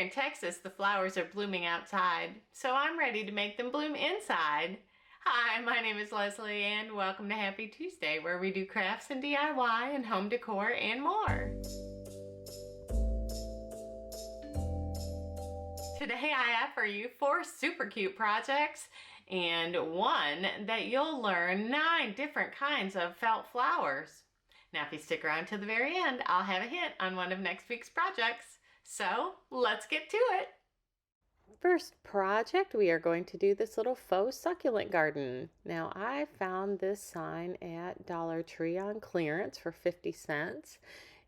in Texas, the flowers are blooming outside, so I'm ready to make them bloom inside. Hi, my name is Leslie and welcome to Happy Tuesday, where we do crafts and DIY and home decor and more. Today I have for you 4 super cute projects and one that you'll learn 9 different kinds of felt flowers. Now if you stick around to the very end, I'll have a hint on one of next week's projects. So let's get to it. First project, we are going to do this little faux succulent garden. Now I found this sign at Dollar Tree on clearance for 50 cents.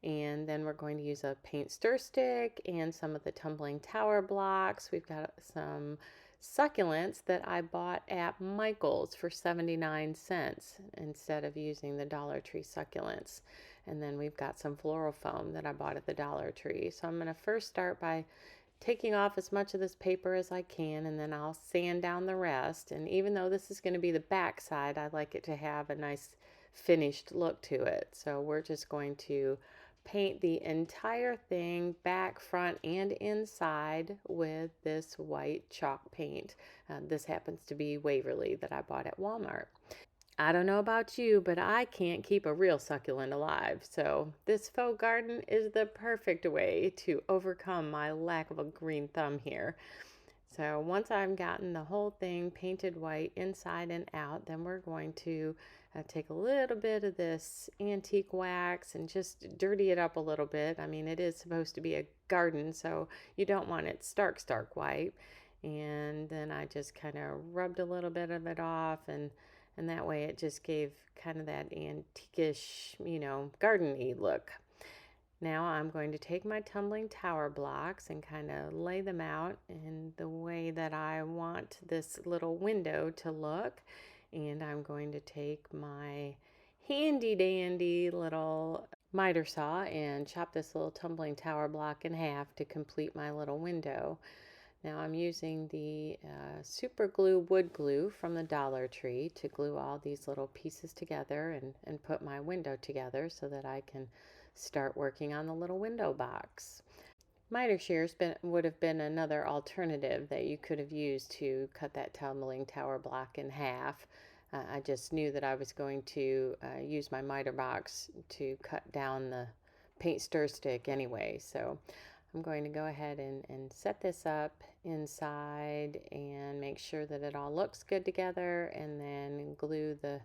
And then we're going to use a paint stir stick and some of the tumbling tower blocks. We've got some succulents that I bought at Michael's for 79 cents instead of using the Dollar Tree succulents. And then we've got some floral foam that I bought at the Dollar Tree. So I'm going to first start by taking off as much of this paper as I can, and then I'll sand down the rest. And even though this is going to be the back side, I like it to have a nice finished look to it. So we're just going to paint the entire thing, back, front, and inside, with this white chalk paint. This happens to be Waverly that I bought at Walmart. I don't know about you, but I can't keep a real succulent alive. So this faux garden is the perfect way to overcome my lack of a green thumb here. So once I've gotten the whole thing painted white inside and out, then we're going to take a little bit of this antique wax and just dirty it up a little bit. I mean, it is supposed to be a garden, so you don't want it stark white. And then I just kind of rubbed a little bit of it off, and that way it just gave kind of that antique-ish, garden-y look. Now I'm going to take my tumbling tower blocks and kind of lay them out in the way that I want this little window to look. And I'm going to take my handy dandy little miter saw and chop this little tumbling tower block in half to complete my little window. Now I'm using the super glue wood glue from the Dollar Tree to glue all these little pieces together and put my window together so that I can start working on the little window box. Miter shears would have been another alternative that you could have used to cut that tumbling tower block in half. I just knew that I was going to use my miter box to cut down the paint stir stick anyway. So I'm going to go ahead and set this up inside and make sure that it all looks good together, and then glue the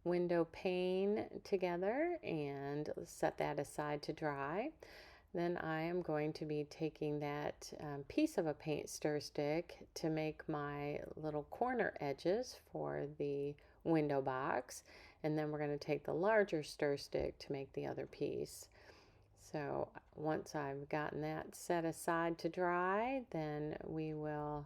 window pane together and set that aside to dry. Then I am going to be taking that piece of a paint stir stick to make my little corner edges for the window box, and then we're going to take the larger stir stick to make the other piece. So once I've gotten that set aside to dry, then we will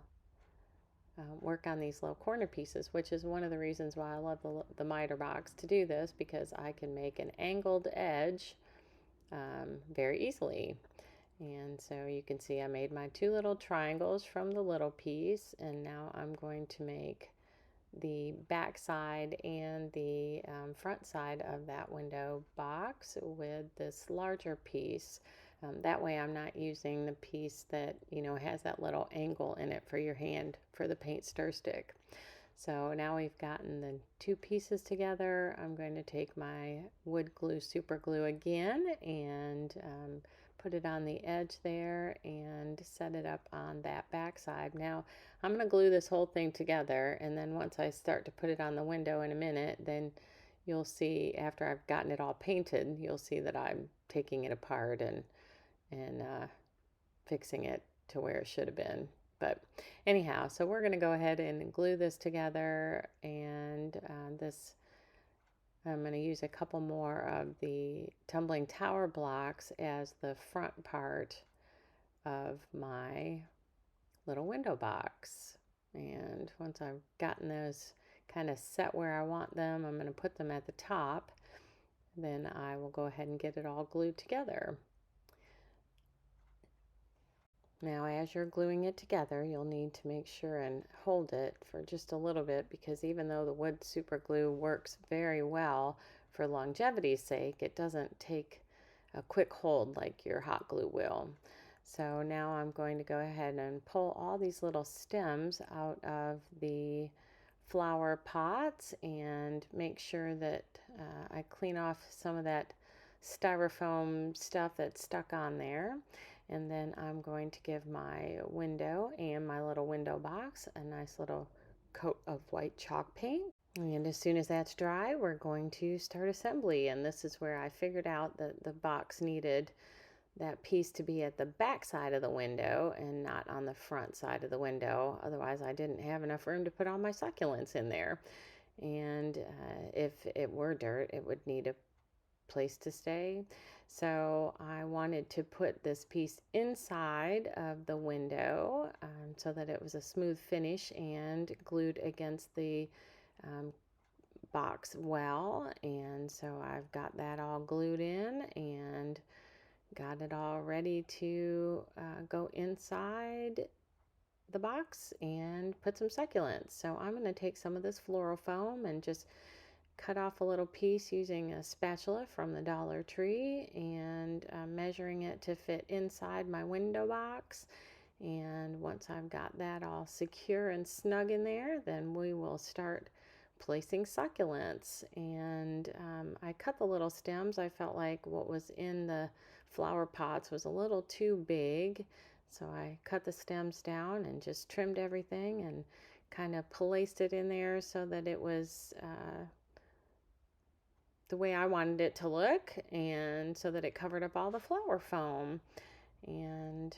work on these little corner pieces, which is one of the reasons why I love the miter box to do this, because I can make an angled edge very easily. And so you can see I made my 2 little triangles from the little piece, and now I'm going to make the back side and the front side of that window box with this larger piece. That way I'm not using the piece that has that little angle in it for your hand for the paint stir stick. So now we've gotten the 2 pieces together. I'm going to take my wood glue super glue again and put it on the edge there and set it up on that back side. Now I'm going to glue this whole thing together, and then once I start to put it on the window in a minute, then you'll see, after I've gotten it all painted, you'll see that I'm taking it apart and fixing it to where it should have been. But anyhow, so we're going to go ahead and glue this together, and I'm going to use a couple more of the tumbling tower blocks as the front part of my little window box. And once I've gotten those kind of set where I want them, I'm going to put them at the top. Then I will go ahead and get it all glued together. Now, as you're gluing it together, you'll need to make sure and hold it for just a little bit, because even though the wood super glue works very well for longevity's sake, it doesn't take a quick hold like your hot glue will. So now I'm going to go ahead and pull all these little stems out of the flower pots and make sure that I clean off some of that styrofoam stuff that's stuck on there. And then I'm going to give my window and my little window box a nice little coat of white chalk paint. And as soon as that's dry, we're going to start assembly. And this is where I figured out that the box needed that piece to be at the back side of the window and not on the front side of the window. Otherwise, I didn't have enough room to put all my succulents in there. And if it were dirt, it would need a place to stay. So I wanted to put this piece inside of the window so that it was a smooth finish and glued against the box well. And so I've got that all glued in and got it all ready to go inside the box and put some succulents. So I'm going to take some of this floral foam and just cut off a little piece using a spatula from the Dollar Tree and measuring it to fit inside my window box. And once I've got that all secure and snug in there, then we will start placing succulents. And I cut the little stems. I felt like what was in the flower pots was a little too big, so I cut the stems down and just trimmed everything and kind of placed it in there so that it was the way I wanted it to look, and so that it covered up all the flower foam. And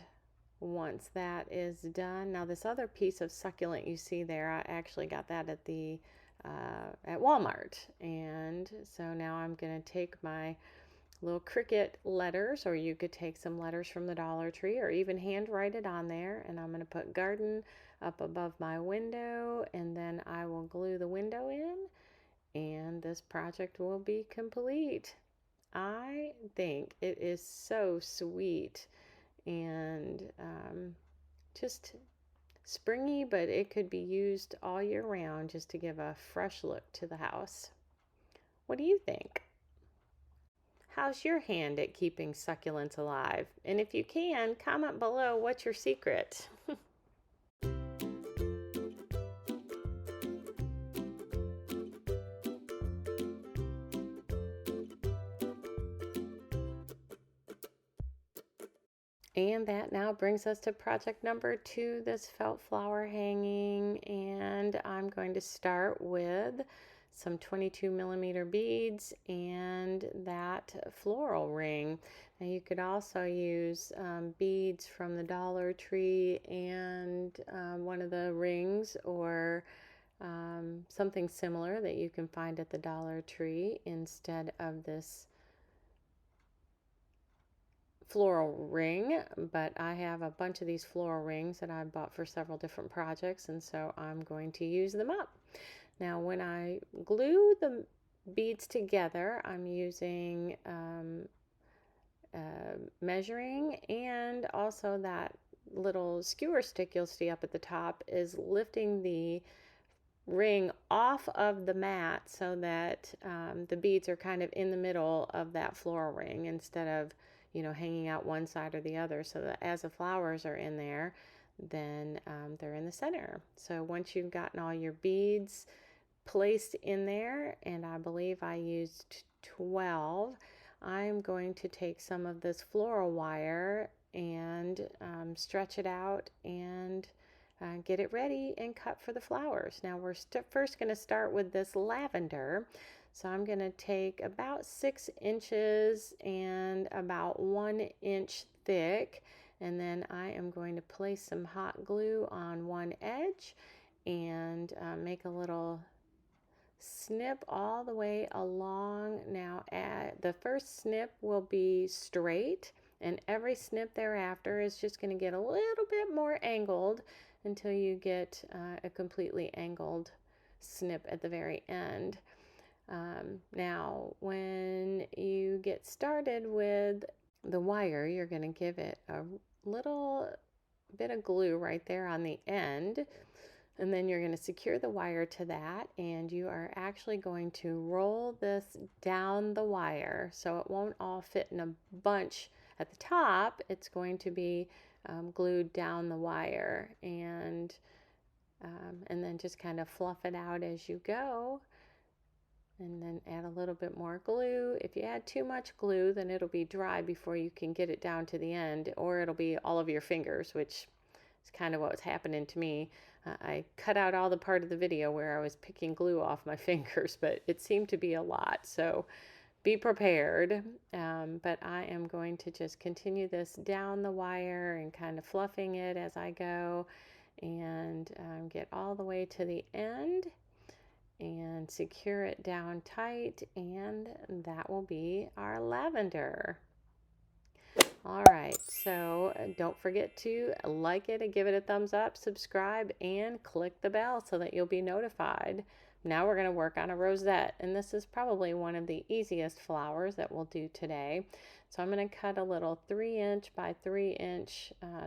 once that is done, now this other piece of succulent you see there, I actually got that at the at Walmart. And so now I'm going to take my little Cricut letters, or you could take some letters from the Dollar Tree or even hand write it on there, and I'm going to put garden up above my window, and then I will glue the window in and this project will be complete. I think it is so sweet and just springy, but it could be used all year round just to give a fresh look to the house. What do you think? How's your hand at keeping succulents alive? And if you can, comment below what's your secret. And that now brings us to project number 2, this felt flower hanging. And I'm going to start with some 22mm beads and that floral ring. Now you could also use beads from the Dollar Tree and one of the rings, or something similar that you can find at the Dollar Tree instead of this floral ring. But I have a bunch of these floral rings that I bought for several different projects, and so I'm going to use them up. Now when I glue the beads together, I'm using measuring, and also that little skewer stick you'll see up at the top is lifting the ring off of the mat so that the beads are kind of in the middle of that floral ring instead of, you know, hanging out one side or the other, so that as the flowers are in there, then they're in the center. So once you've gotten all your beads placed in there, and I believe I used 12, I'm going to take some of this floral wire and stretch it out and get it ready and cut for the flowers. Now we're first going to start with this lavender. So I'm going to take about 6 inches and about 1 inch thick, and then I am going to place some hot glue on one edge and make a little snip all the way along. Now the first snip will be straight, and every snip thereafter is just going to get a little bit more angled until you get a completely angled snip at the very end. Now when you get started with the wire, you're going to give it a little bit of glue right there on the end, and then you're going to secure the wire to that, and you are actually going to roll this down the wire so it won't all fit in a bunch at the top. It's going to be glued down the wire, and then just kind of fluff it out as you go. And then add a little bit more glue. If you add too much glue, then it'll be dry before you can get it down to the end, or it'll be all of your fingers, which is kind of what was happening to me. I cut out all the part of the video where I was picking glue off my fingers, but it seemed to be a lot. So be prepared. But I am going to just continue this down the wire and kind of fluffing it as I go, and get all the way to the end and secure it down tight, and that will be our lavender. All right, so don't forget to like it and give it a thumbs up, subscribe, and click the bell so that you'll be notified. Now we're going to work on a rosette, and this is probably one of the easiest flowers that we'll do today. So I'm going to cut a little 3" by 3"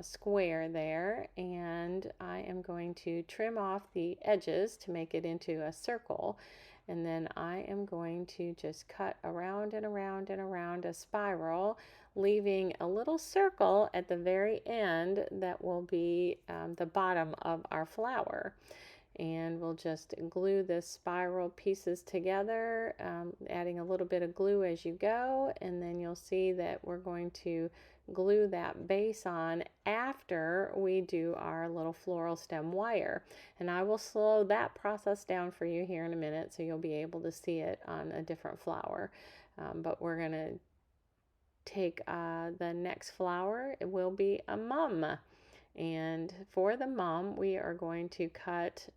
square there, and I am going to trim off the edges to make it into a circle. And then I am going to just cut around and around and around a spiral, leaving a little circle at the very end that will be the bottom of our flower. And we'll just glue the spiral pieces together, adding a little bit of glue as you go, and then you'll see that we're going to glue that base on after we do our little floral stem wire. And I will slow that process down for you here in a minute so you'll be able to see it on a different flower. But we're going to take the next flower. It will be a mum. And for the mum, we are going to cut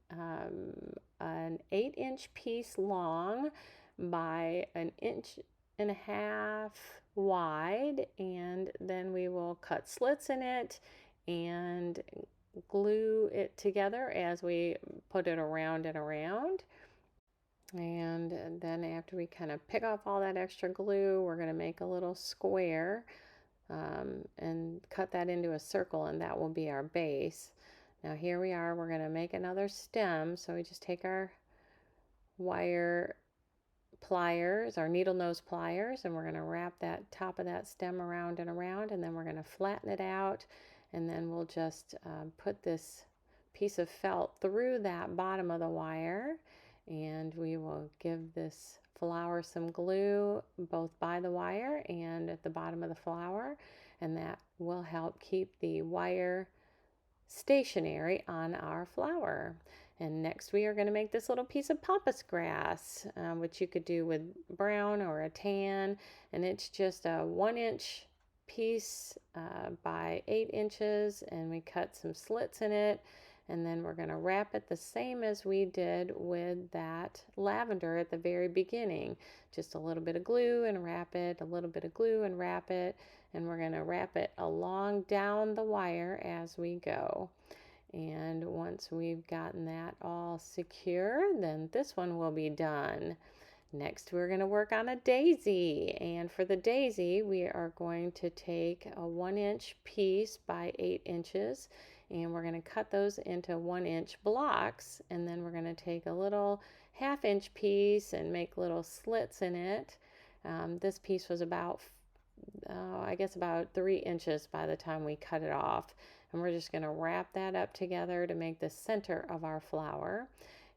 an 8" piece long by 1.5" wide, and then we will cut slits in it and glue it together as we put it around and around. And then after we kind of pick off all that extra glue, we're going to make a little square and cut that into a circle, and that will be our base. Now here we are, we're going to make another stem. So we just take our wire pliers, our needle nose pliers, and we're going to wrap that top of that stem around and around, and then we're going to flatten it out, and then we'll just put this piece of felt through that bottom of the wire, and we will give this flower some glue both by the wire and at the bottom of the flower, and that will help keep the wire stationary on our flower. And next we are going to make this little piece of pampas grass, which you could do with brown or a tan, and it's just a 1" piece by 8", and we cut some slits in it. And then we're going to wrap it the same as we did with that lavender at the very beginning. Just a little bit of glue and wrap it, a little bit of glue and wrap it, and we're going to wrap it along down the wire as we go. And once we've gotten that all secure, then this one will be done. Next, we're going to work on a daisy, and for the daisy, we are going to take a 1" piece by 8", and we're going to cut those into 1" blocks, and then we're going to take a little 1/2" piece and make little slits in it. This piece was about, I guess about 3" by the time we cut it off, and we're just going to wrap that up together to make the center of our flower.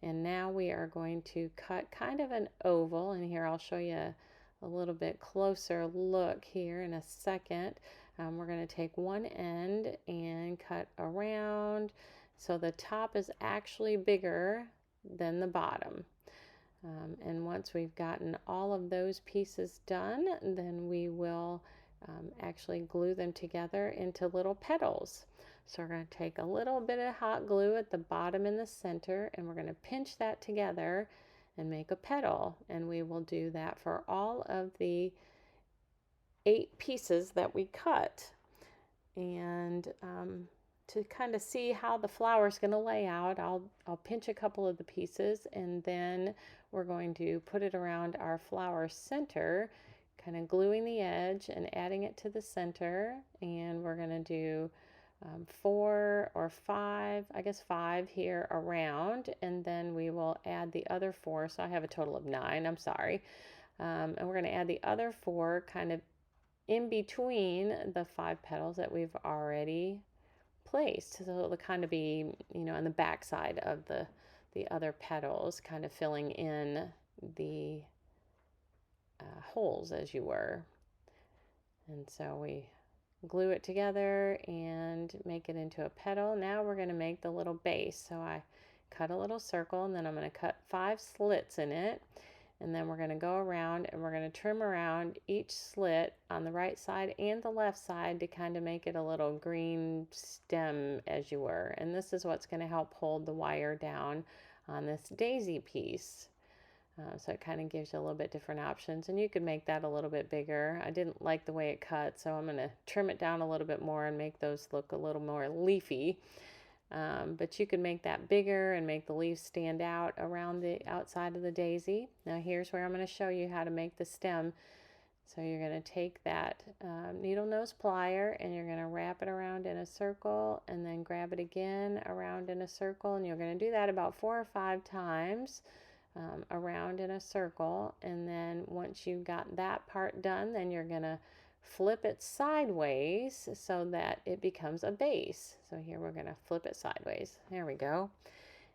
And now we are going to cut kind of an oval, and here I'll show you a little bit closer look here in a second. We're going to take one end and cut around so the top is actually bigger than the bottom. And once we've gotten all of those pieces done, then we will actually glue them together into little petals. So we're going to take a little bit of hot glue at the bottom and the center, and we're going to pinch that together and make a petal. And we will do that for all of the 8 pieces that we cut. And to kind of see how the flower is going to lay out, I'll pinch a couple of the pieces, and then we're going to put it around our flower center, kind of gluing the edge and adding it to the center. And we're going to do 4 or 5, I guess 5 here around, and then we will add the other 4. So I have a total of 9, I'm sorry. And we're going to add the other 4 kind of in between the 5 petals that we've already place. So it'll kind of be, on the back side of the other petals, kind of filling in the holes as you were. And so we glue it together and make it into a petal. Now we're going to make the little base. So I cut a little circle, and then I'm going to cut 5 slits in it. And then we're going to go around and we're going to trim around each slit on the right side and the left side to kind of make it a little green stem as you were. And this is what's going to help hold the wire down on this daisy piece. So it kind of gives you a little bit different options, and you could make that a little bit bigger. I didn't like the way it cut, so I'm going to trim it down a little bit more and make those look a little more leafy. But you can make that bigger and make the leaves stand out around the outside of the daisy. Now here's where I'm going to show you how to make the stem. So you're going to take that needle nose plier and you're going to wrap it around in a circle and then grab it again around in a circle, and you're going to do that about 4 or 5 times. Around in a circle, and then once you've got that part done, then you're going to flip it sideways so that it becomes a base. So here we're going to flip it sideways. There we go.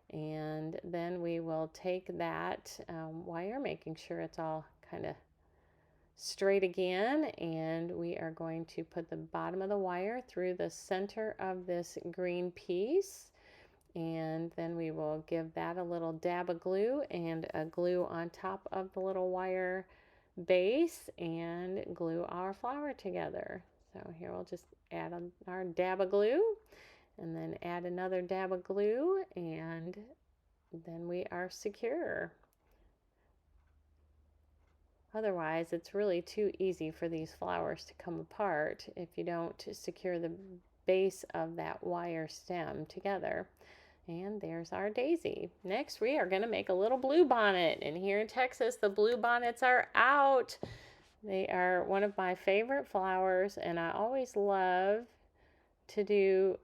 And then we will take that wire, making sure it's all kind of straight again, and we are going to put the bottom of the wire through the center of this green piece. And then we will give that a little dab of glue and a glue on top of the little wire base and glue our flower together. So here we'll just add our dab of glue and then add another dab of glue, and then we are secure. Otherwise, it's really too easy for these flowers to come apart if you don't secure the base of that wire stem together. And there's our daisy. Next, we are going to make a little blue bonnet. And here in Texas, the blue bonnets are out. They are one of my favorite flowers, and I always love to do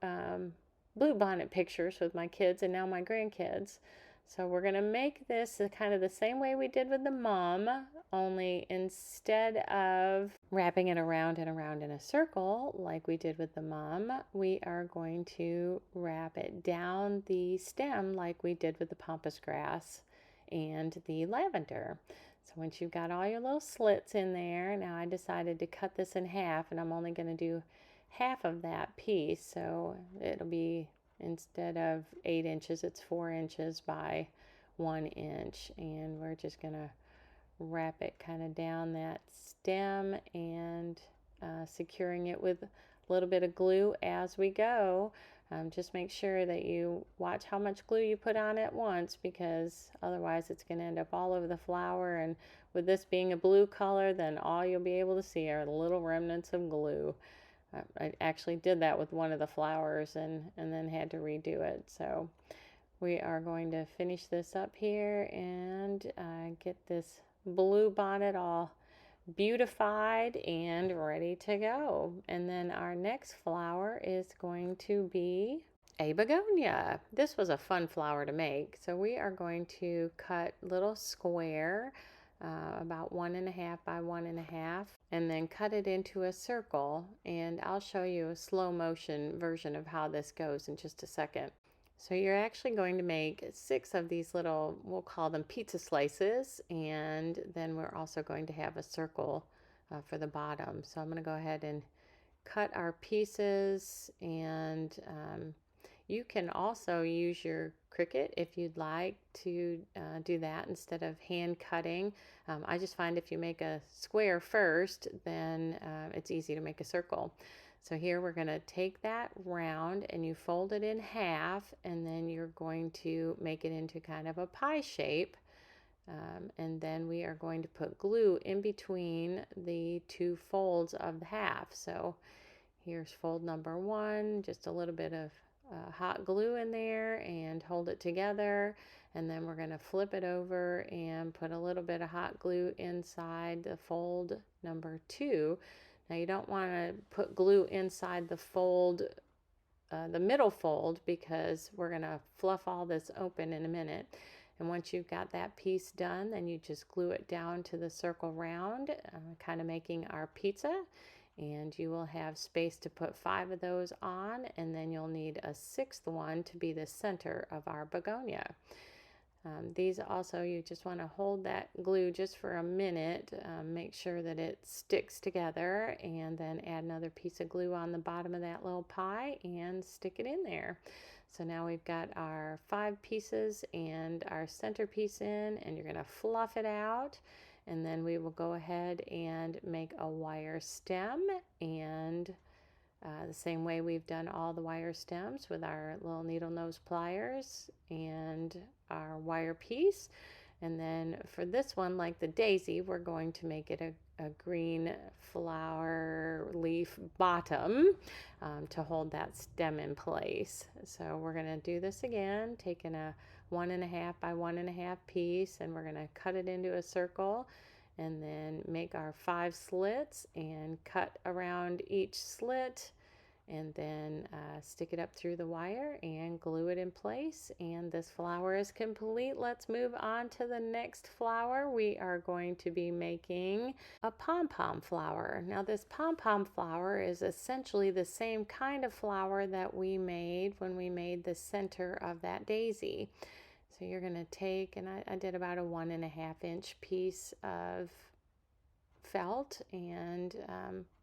blue bonnet pictures with my kids and now my grandkids. So we're going to make this kind of the same way we did with the mom, only instead of wrapping it around and around in a circle like we did with the mom, we are going to wrap it down the stem like we did with the pampas grass and the lavender. So once you've got all your little slits in there, now I decided to cut this in half, and I'm only going to do half of that piece. So it'll be, instead of 8 inches, it's 4 inches by 1 inch, and we're just going to wrap it kind of down that stem and securing it with a little bit of glue as we go. Just make sure that you watch how much glue you put on at once, because otherwise it's going to end up all over the flower, and with this being a blue color, then all you'll be able to see are the little remnants of glue. I actually did that with one of the flowers and then had to redo it. So we are going to finish this up here and get this blue bonnet all beautified and ready to go. And then our next flower is going to be a begonia. This was a fun flower to make. So we are going to cut little square, about 1.5 by 1.5, and then cut it into a circle, and I'll show you a slow motion version of how this goes in just a second. So you're actually going to make 6 of these little, we'll call them pizza slices, and then we're also going to have a circle for the bottom. So I'm going to go ahead and cut our pieces, and you can also use your Cricut if you'd like to do that instead of hand cutting. I just find if you make a square first, then it's easy to make a circle. So here we're going to take that round and you fold it in half, and then you're going to make it into kind of a pie shape. And then we are going to put glue in between the 2 folds of the half. So here's fold number 1, just a little bit of hot glue in there and hold it together, and then we're going to flip it over and put a little bit of hot glue inside the fold number 2. Now you don't want to put glue inside the fold, the middle fold, because we're going to fluff all this open in a minute. And once you've got that piece done, then you just glue it down to the circle round, kind of making our pizza. and you will have space to put 5 of those on, and then you'll need a 6th one to be the center of our begonia. These also, you just want to hold that glue just for a minute, make sure that it sticks together, and then add another piece of glue on the bottom of that little pie and stick it in there. So now we've got our 5 pieces and our centerpiece in, and you're going to fluff it out, and then we will go ahead and make a wire stem, and the same way we've done all the wire stems with our little needle nose pliers and our wire piece. And then for this one, like the daisy, we're going to make it a green flower leaf bottom to hold that stem in place. So we're going to do this again, taking a 1.5 by 1.5 piece, and we're going to cut it into a circle, and then make our 5 slits and cut around each slit, and then stick it up through the wire and glue it in place. And this flower is complete. Let's move on to the next flower. We are going to be making a pom pom flower. Now this pom pom flower is essentially the same kind of flower that we made when we made the center of that daisy. So you're going to take, and I did about a 1.5 inch piece of felt, and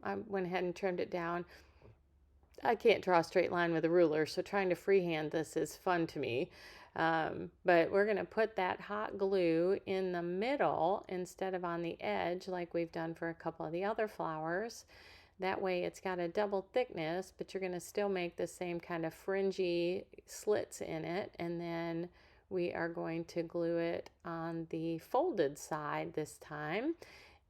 I went ahead and trimmed it down. I can't draw a straight line with a ruler, so trying to freehand this is fun to me. But we're going to put that hot glue in the middle instead of on the edge like we've done for a couple of the other flowers. That way it's got a double thickness, but you're going to still make the same kind of fringy slits in it. And then we are going to glue it on the folded side this time,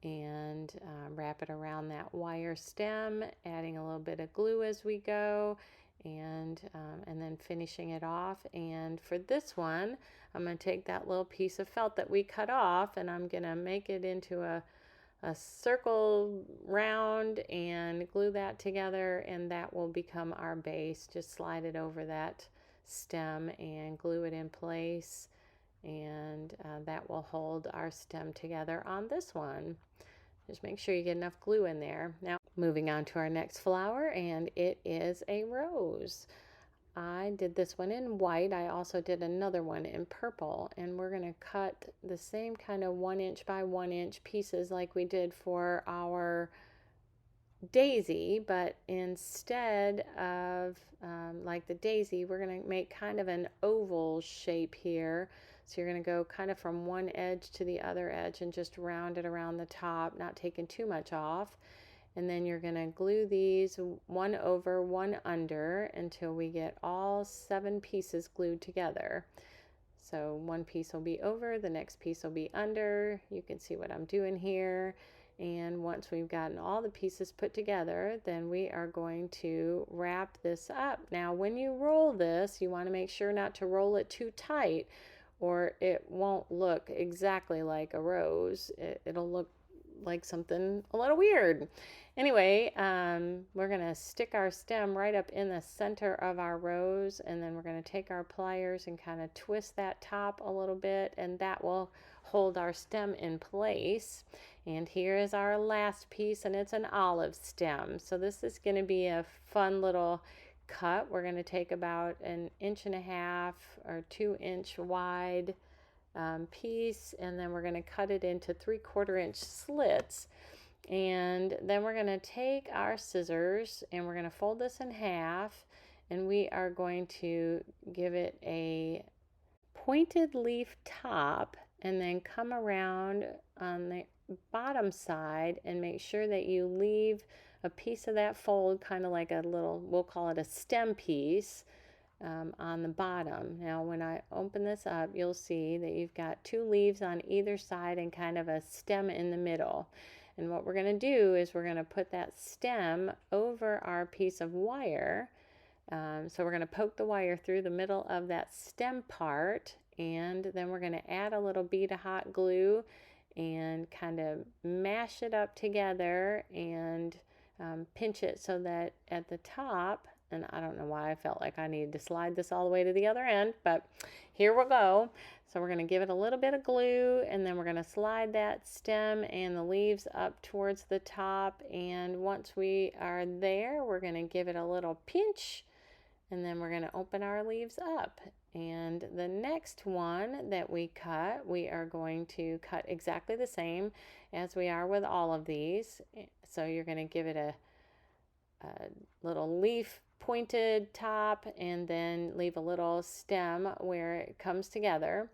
and wrap it around that wire stem, adding a little bit of glue as we go, and then finishing it off. And for this one, I'm going to take that little piece of felt that we cut off, and I'm going to make it into a circle round and glue that together, and that will become our base. Just slide it over that stem and glue it in place, and that will hold our stem together on this one. Just make sure you get enough glue in there. Now moving on to our next flower, and it is a rose. I did this one in white. I also did another one in purple, and we're going to cut the same kind of 1 inch by 1 inch pieces like we did for our daisy, but instead of like the daisy, we're going to make kind of an oval shape here. So you're going to go kind of from one edge to the other edge and just round it around the top, not taking too much off. And then you're going to glue these one over, one under until we get all 7 pieces glued together. So one piece will be over, the next piece will be under. You can see what I'm doing here. And once we've gotten all the pieces put together, then we are going to wrap this up. Now, when you roll this, you want to make sure not to roll it too tight, or it won't look exactly like a rose. It'll look like something a little weird. Anyway, we're going to stick our stem right up in the center of our rose, and then we're going to take our pliers and kind of twist that top a little bit, and that will hold our stem in place. And here is our last piece, and it's an olive stem. So this is going to be a fun little cut. We're going to take about 1.5 inches or 2 inch wide piece, and then we're going to cut it into 3/4 inch slits. And then we're going to take our scissors and we're going to fold this in half, and we are going to give it a pointed leaf top, and then come around on the bottom side and make sure that you leave a piece of that fold, kind of like a little, we'll call it a stem piece, on the bottom. Now when I open this up, you'll see that you've got 2 leaves on either side and kind of a stem in the middle. And what we're going to do is we're going to put that stem over our piece of wire. So we're going to poke the wire through the middle of that stem part, and then we're going to add a little bead of hot glue and kind of mash it up together and pinch it so that at the top And I don't know why I felt like I needed to slide this all the way to the other end, but here we go. So we're going to give it a little bit of glue, and then we're going to slide that stem and the leaves up towards the top. And once we are there, we're going to give it a little pinch, and then we're going to open our leaves up. And the next one that we cut, we are going to cut exactly the same as we are with all of these. So you're going to give it a little leaf pointed top, and then leave a little stem where it comes together.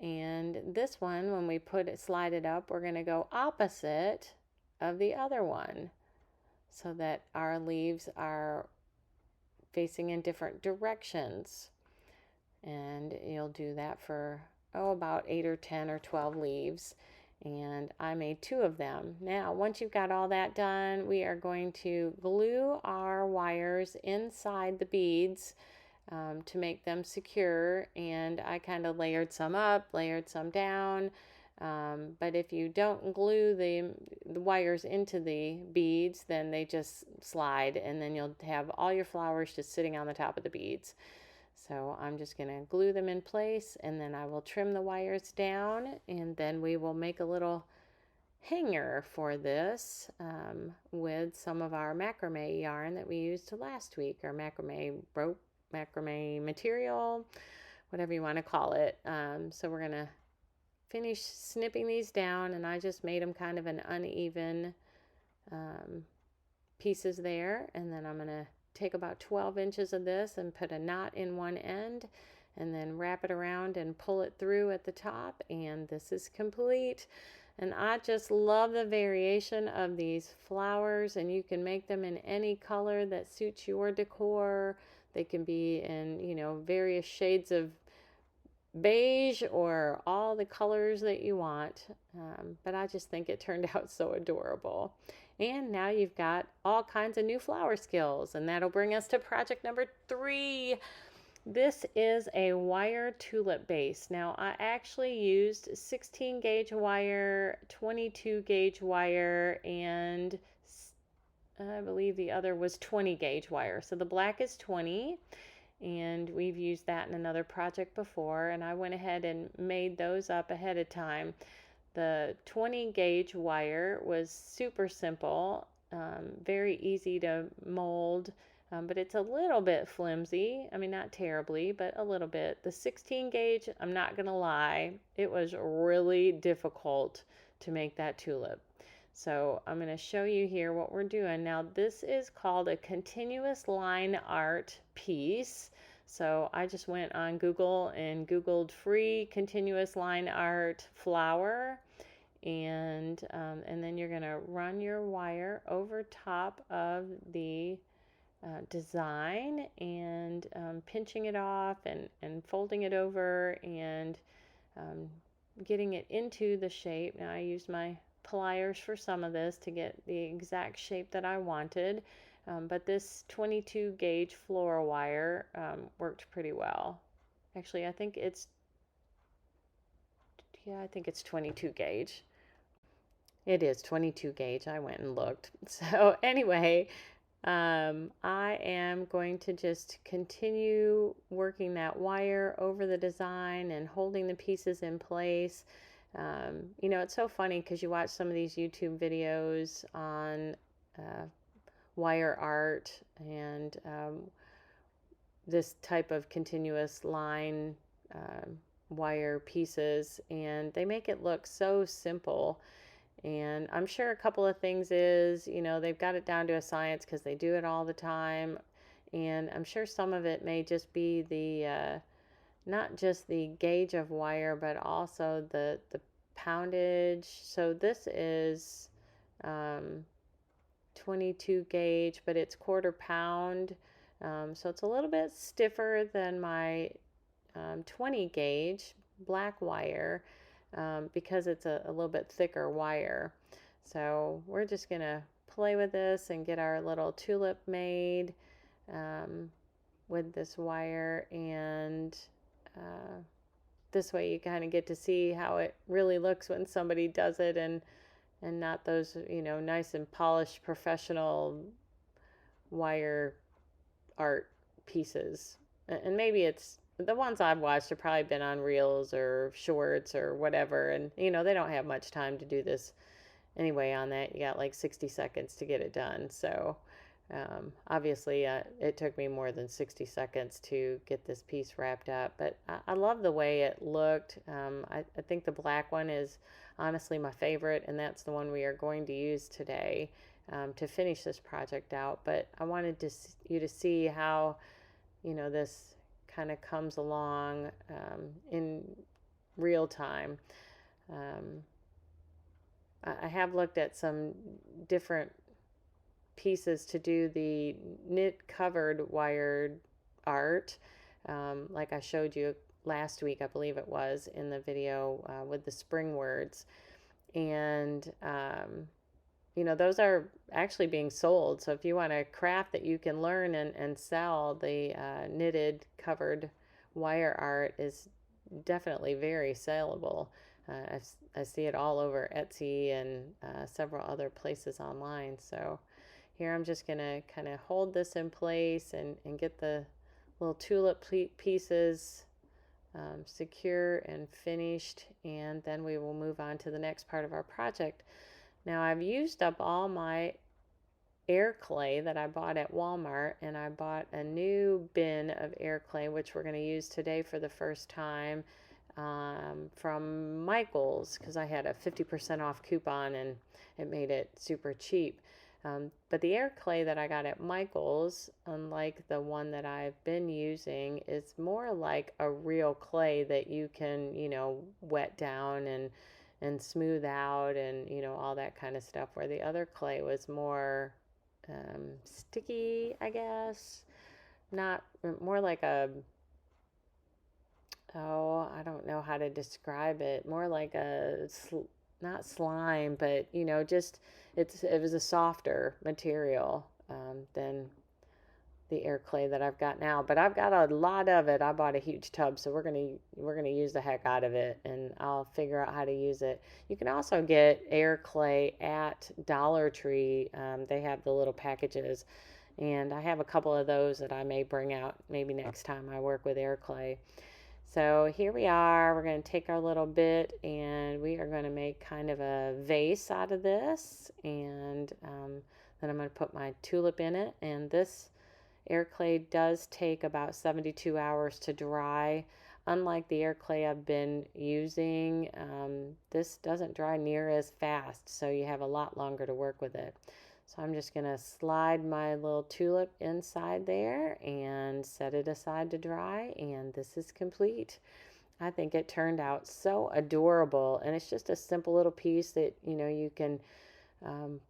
And this one, when we slide it up, we're going to go opposite of the other one so that our leaves are facing in different directions. And you'll do that for about 8 or 10 or 12 leaves. And I made 2 of them. Now, once you've got all that done, we are going to glue our wires inside the beads to make them secure. And I kind of layered some up, layered some down. But if you don't glue the wires into the beads, then they just slide, and then you'll have all your flowers just sitting on the top of the beads. So I'm just going to glue them in place, and then I will trim the wires down, and then we will make a little hanger for this with some of our macrame yarn that we used last week, or macrame rope, macrame material, whatever you want to call it. So we're going to finish snipping these down, and I just made them kind of an uneven pieces there, and then I'm going to take about 12 inches of this and put a knot in one end, and then wrap it around and pull it through at the top, and this is complete. And I just love the variation of these flowers, and you can make them in any color that suits your decor. They can be in, you know, various shades of beige or all the colors that you want, but I just think it turned out so adorable. And now you've got all kinds of new flower skills, and that'll bring us to project number 3. This is a wire tulip base. Now, I actually used 16 gauge wire, 22 gauge wire, and I believe the other was 20 gauge wire. So the black is 20, and we've used that in another project before, and I went ahead and made those up ahead of time. The 20 gauge wire was super simple, very easy to mold, but it's a little bit flimsy. I mean, not terribly, but a little bit. The 16 gauge, I'm not going to lie, it was really difficult to make that tulip. So I'm going to show you here what we're doing. Now, this is called a continuous line art piece. So I just went on Google and Googled free continuous line art flower, and then you're going to run your wire over top of the design, and pinching it off and folding it over, and getting it into the shape. Now I used my pliers for some of this to get the exact shape that I wanted. But this 22 gauge floral wire worked pretty well. Actually, I think it's 22 gauge. It is 22 gauge. I went and looked. So anyway, I am going to just continue working that wire over the design and holding the pieces in place. You know, it's so funny because you watch some of these YouTube videos on wire art and this type of continuous line wire pieces, and they make it look so simple. And I'm sure a couple of things is, you know, they've got it down to a science because they do it all the time. And I'm sure some of it may just be the not just the gauge of wire, but also the poundage. So this is 22 gauge, but it's 1/4 pound. So it's a little bit stiffer than my 20 gauge black wire, because it's a little bit thicker wire. So we're just going to play with this and get our little tulip made with this wire, and this way you kind of get to see how it really looks when somebody does it, and not those, you know, nice and polished professional wire art pieces. And maybe it's the ones I've watched have probably been on reels or shorts or whatever. And, you know, they don't have much time to do this anyway on that. You got like 60 seconds to get it done. So obviously it took me more than 60 seconds to get this piece wrapped up. But I love the way it looked. I think the black one is honestly my favorite, and that's the one we are going to use today to finish this project out. But I wanted you to see how, you know, this kind of comes along in real time. I have looked at some different pieces to do the knit covered wired art, like I showed you last week, I believe it was, in the video with the spring words. And you know, those are actually being sold. So if you want a craft that you can learn and sell, the knitted covered wire art is definitely very saleable. I see it all over Etsy and several other places online. So here I'm just going to kind of hold this in place and get the little tulip pieces secure and finished, and then we will move on to the next part of our project. Now I've used up all my air clay that I bought at Walmart, and I bought a new bin of air clay, which we're going to use today for the first time from Michael's, because I had a 50% off coupon and it made it super cheap. But the air clay that I got at Michael's, unlike the one that I've been using, is more like a real clay that you can, you know, wet down and smooth out and, you know, all that kind of stuff, where the other clay was more sticky, I guess. Not more like a, oh, I don't know how to describe it. More like a, not slime, but, you know, just, it was a softer material than the air clay that I've got now. But I've got a lot of it. I bought a huge tub, so we're gonna use the heck out of it, and I'll figure out how to use it. You can also get air clay at Dollar Tree. They have the little packages, and I have a couple of those that I may bring out maybe next time I work with air clay. So here we are. We're going to take our little bit and we are going to make kind of a vase out of this, and then I'm going to put my tulip in it. And this air clay does take about 72 hours to dry. Unlike the air clay I've been using, this doesn't dry near as fast, so you have a lot longer to work with it. So I'm just going to slide my little tulip inside there and set it aside to dry, and this is complete. I think it turned out so adorable, and it's just a simple little piece that, you know, you can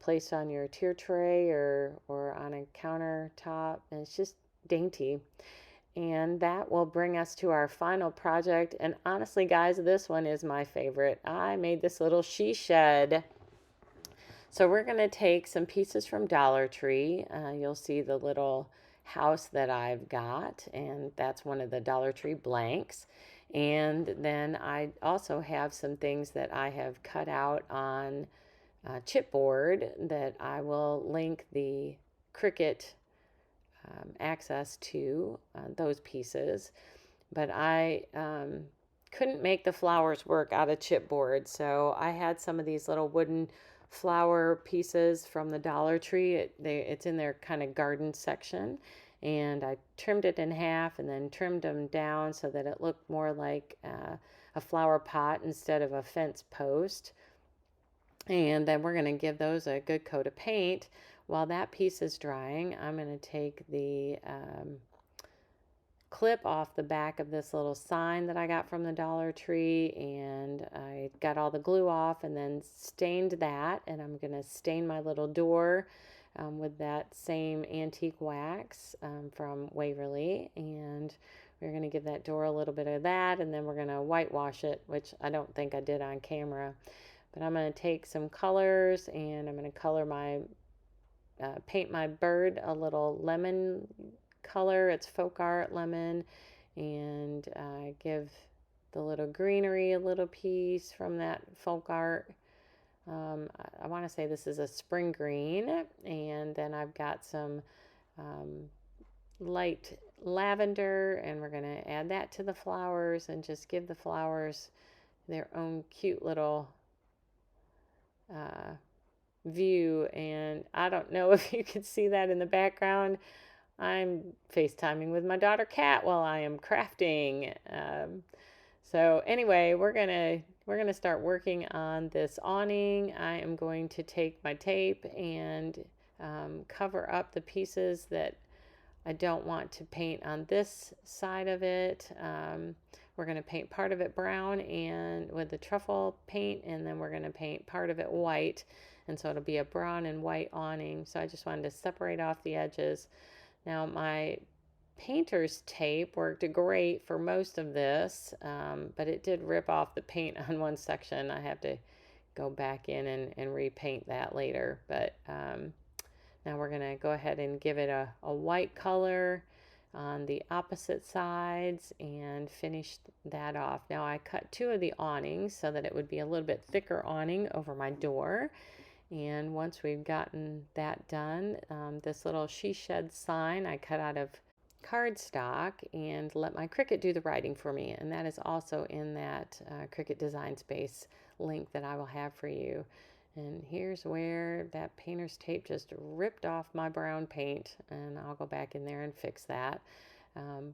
place on your tier tray or on a countertop, and it's just dainty. And that will bring us to our final project, and honestly guys, this one is my favorite. I made this little she shed. So we're going to take some pieces from Dollar Tree. You'll see the little house that I've got, and that's one of the Dollar Tree blanks. And then I also have some things that I have cut out on chipboard that I will link the Cricut access to those pieces. But I couldn't make the flowers work out of chipboard, so I had some of these little wooden flower pieces from the Dollar Tree. It's in their kind of garden section, and I trimmed it in half and then trimmed them down so that it looked more like a flower pot instead of a fence post. And then we're going to give those a good coat of paint. While that piece is drying, I'm going to take the clip off the back of this little sign that I got from the Dollar Tree, and I got all the glue off and then stained that, and I'm going to stain my little door with that same antique wax from Waverly, and we're going to give that door a little bit of that, and then we're going to whitewash it, which I don't think I did on camera. But I'm going to take some colors, and I'm going to color my paint my bird a little lemon color. It's Folk Art lemon, and give the little greenery a little piece from that Folk Art. I want to say this is a spring green, and then I've got some light lavender, and we're going to add that to the flowers and just give the flowers their own cute little view. And I don't know if you can see that in the background. I'm FaceTiming with my daughter Kat while I am crafting. So anyway, we're gonna start working on this awning. I am going to take my tape and cover up the pieces that I don't want to paint on this side of it. We're going to paint part of it brown and with the truffle paint, and then we're going to paint part of it white, and so it'll be a brown and white awning. So I just wanted to separate off the edges. Now my painter's tape worked great for most of this, but it did rip off the paint on one section. I have to go back in and repaint that later, but now we're going to go ahead and give it a white color on the opposite sides and finish that off. Now I cut two of the awnings so that it would be a little bit thicker awning over my door. And once we've gotten that done, this little she shed sign I cut out of cardstock and let my Cricut do the writing for me. And that is also in that Cricut Design Space link that I will have for you. And here's where that painter's tape just ripped off my brown paint, and I'll go back in there and fix that.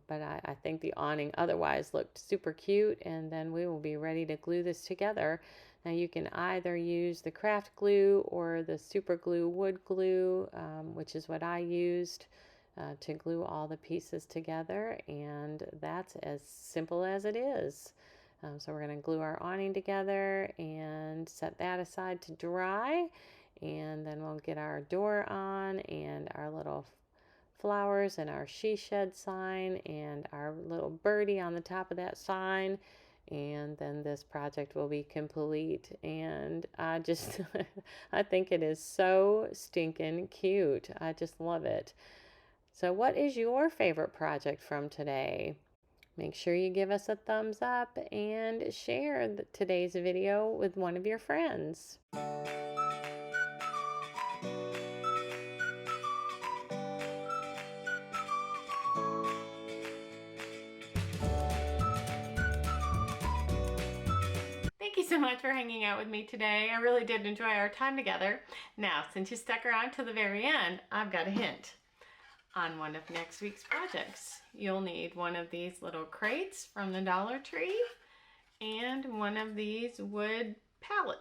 But I think the awning otherwise looked super cute, and then we will be ready to glue this together. Now you can either use the craft glue or the super glue wood glue, which is what I used to glue all the pieces together, and that's as simple as it is. So we're going to glue our awning together and set that aside to dry, and then we'll get our door on and our little flowers and our she shed sign and our little birdie on the top of that sign, and then this project will be complete. And I just I think it is so stinking cute. I just love it. So what is your favorite project from today? Make sure you give us a thumbs up and share today's video with one of your friends. Thank you so much for hanging out with me today. I really did enjoy our time together. Now, since you stuck around to the very end, I've got a hint on one of next week's projects. You'll need one of these little crates from the Dollar Tree and one of these wood pallet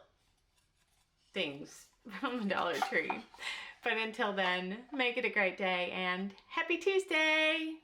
things from the Dollar Tree. But until then, make it a great day and happy Tuesday!